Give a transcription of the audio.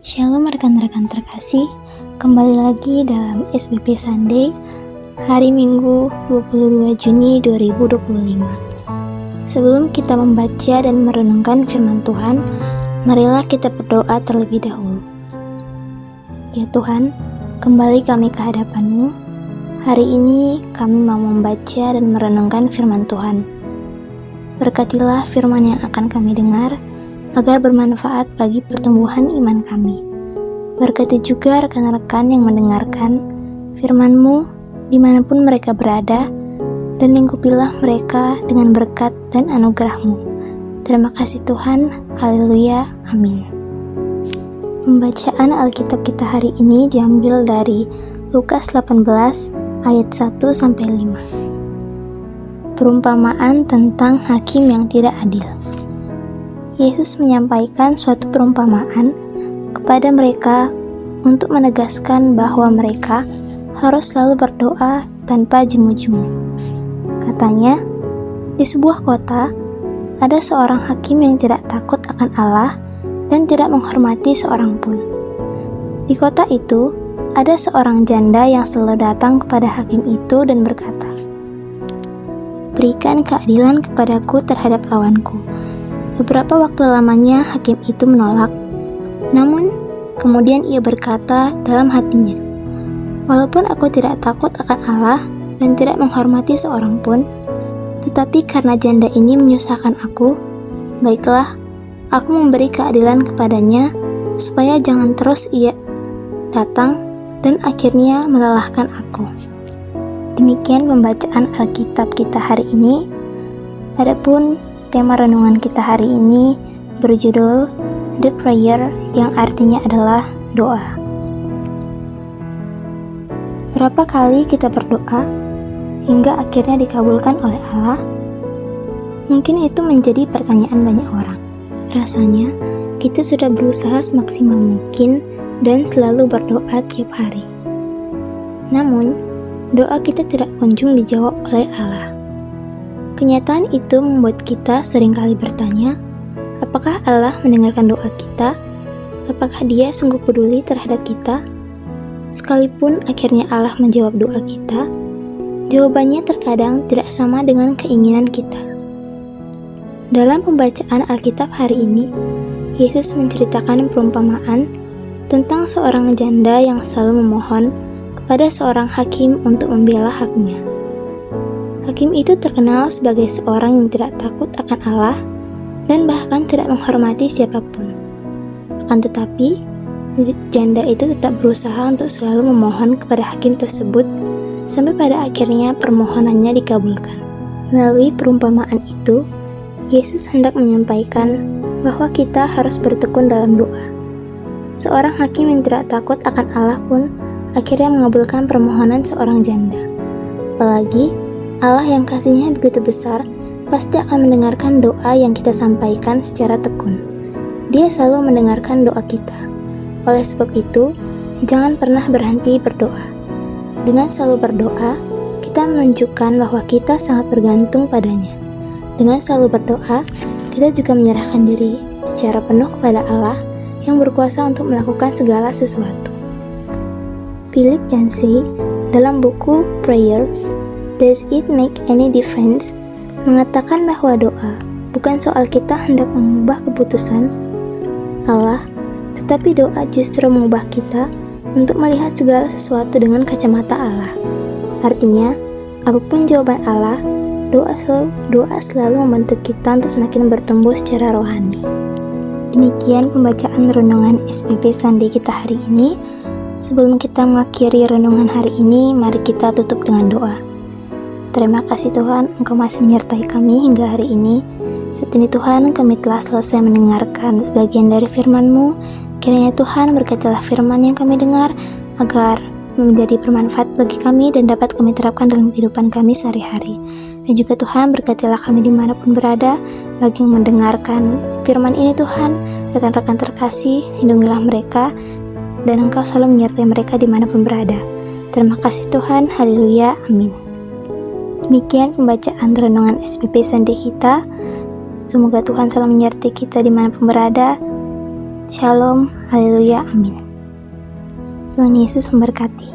Shalom rekan-rekan terkasih, kembali lagi dalam SBP Sunday, hari Minggu 22 Juni 2025. Sebelum kita membaca dan merenungkan firman Tuhan, marilah kita berdoa terlebih dahulu. Ya Tuhan, kembali kami ke hadapan-Mu. Hari ini kami mau membaca dan merenungkan firman Tuhan. Berkatilah firman yang akan kami dengar, agar bermanfaat bagi pertumbuhan iman kami. Berkati juga rekan-rekan yang mendengarkan firman-Mu dimanapun mereka berada, dan lingkupilah mereka dengan berkat dan anugerah-Mu. Terima kasih Tuhan, haleluya, amin. Pembacaan Alkitab kita hari ini diambil dari Lukas 18 ayat 1-5. Perumpamaan tentang hakim yang tidak adil. Yesus menyampaikan suatu perumpamaan kepada mereka untuk menegaskan bahwa mereka harus selalu berdoa tanpa jemu-jemu. Katanya, di sebuah kota ada seorang hakim yang tidak takut akan Allah dan tidak menghormati seorang pun. Di kota itu ada seorang janda yang selalu datang kepada hakim itu dan berkata, "Berikan keadilan kepadaku terhadap lawanku." Beberapa waktu lamanya hakim itu menolak, namun kemudian ia berkata dalam hatinya, "Walaupun aku tidak takut akan Allah dan tidak menghormati seorang pun, tetapi karena janda ini menyusahkan aku, baiklah, aku memberi keadilan kepadanya, supaya jangan terus ia datang dan akhirnya melelahkan aku." Demikian pembacaan Alkitab kita hari ini. Adapun tema renungan kita hari ini berjudul The Prayer, yang artinya adalah doa. Berapa kali kita berdoa hingga akhirnya dikabulkan oleh Allah? Mungkin itu menjadi pertanyaan banyak orang. Rasanya kita sudah berusaha semaksimal mungkin dan selalu berdoa tiap hari. Namun, doa kita tidak kunjung dijawab oleh Allah. Kenyataan itu membuat kita seringkali bertanya, apakah Allah mendengarkan doa kita? Apakah Dia sungguh peduli terhadap kita? Sekalipun akhirnya Allah menjawab doa kita, jawabannya terkadang tidak sama dengan keinginan kita. Dalam pembacaan Alkitab hari ini, Yesus menceritakan perumpamaan tentang seorang janda yang selalu memohon kepada seorang hakim untuk membela haknya. Hakim itu terkenal sebagai seorang yang tidak takut akan Allah dan bahkan tidak menghormati siapapun. Akan tetapi, janda itu tetap berusaha untuk selalu memohon kepada hakim tersebut sampai pada akhirnya permohonannya dikabulkan. Melalui perumpamaan itu, Yesus hendak menyampaikan bahwa kita harus bertekun dalam doa. Seorang hakim yang tidak takut akan Allah pun akhirnya mengabulkan permohonan seorang janda. Apalagi Allah yang kasihnya begitu besar, pasti akan mendengarkan doa yang kita sampaikan secara tekun. Dia selalu mendengarkan doa kita. Oleh sebab itu, jangan pernah berhenti berdoa. Dengan selalu berdoa, kita menunjukkan bahwa kita sangat bergantung padanya. Dengan selalu berdoa, kita juga menyerahkan diri secara penuh kepada Allah yang berkuasa untuk melakukan segala sesuatu. Philip Yancey dalam buku Prayer, Does It Make Any Difference? Mengatakan bahwa doa bukan soal kita hendak mengubah keputusan Allah, tetapi doa justru mengubah kita untuk melihat segala sesuatu dengan kacamata Allah. Artinya, apapun jawaban Allah, doa selalu membantu kita untuk semakin bertumbuh secara rohani. Demikian pembacaan renungan SBP Sunday kita hari ini. Sebelum kita mengakhiri renungan hari ini, mari kita tutup dengan doa. Terima kasih Tuhan, Engkau masih menyertai kami hingga hari ini. Saat ini Tuhan, kami telah selesai mendengarkan sebagian dari firman-Mu. Kiranya Tuhan berkatilah firman yang kami dengar, agar menjadi bermanfaat bagi kami dan dapat kami terapkan dalam kehidupan kami sehari-hari. Dan juga Tuhan, berkatilah kami dimanapun berada, bagi yang mendengarkan firman ini Tuhan, rekan-rekan terkasih, lindungilah mereka, dan Engkau selalu menyertai mereka dimanapun berada. Terima kasih Tuhan, haleluya, amin. Demikian pembacaan renungan SBP Sunday kita. Semoga Tuhan selalu menyertai kita dimanapun berada. Shalom, haleluya, amin. Tuhan Yesus memberkati.